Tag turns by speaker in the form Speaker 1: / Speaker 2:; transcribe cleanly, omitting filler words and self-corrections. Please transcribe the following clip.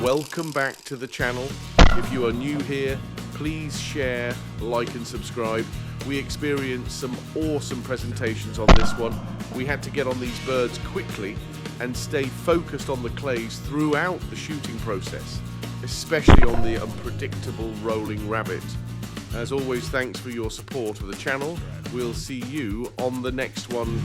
Speaker 1: welcome back to the channel. If you are new here, please share, like and subscribe. We experienced some awesome presentations on this one. We had to get on these birds quickly and stay focused on the clays throughout the shooting process, especially on the unpredictable rolling rabbit. As always, thanks for your support of the channel. We'll see you on the next one.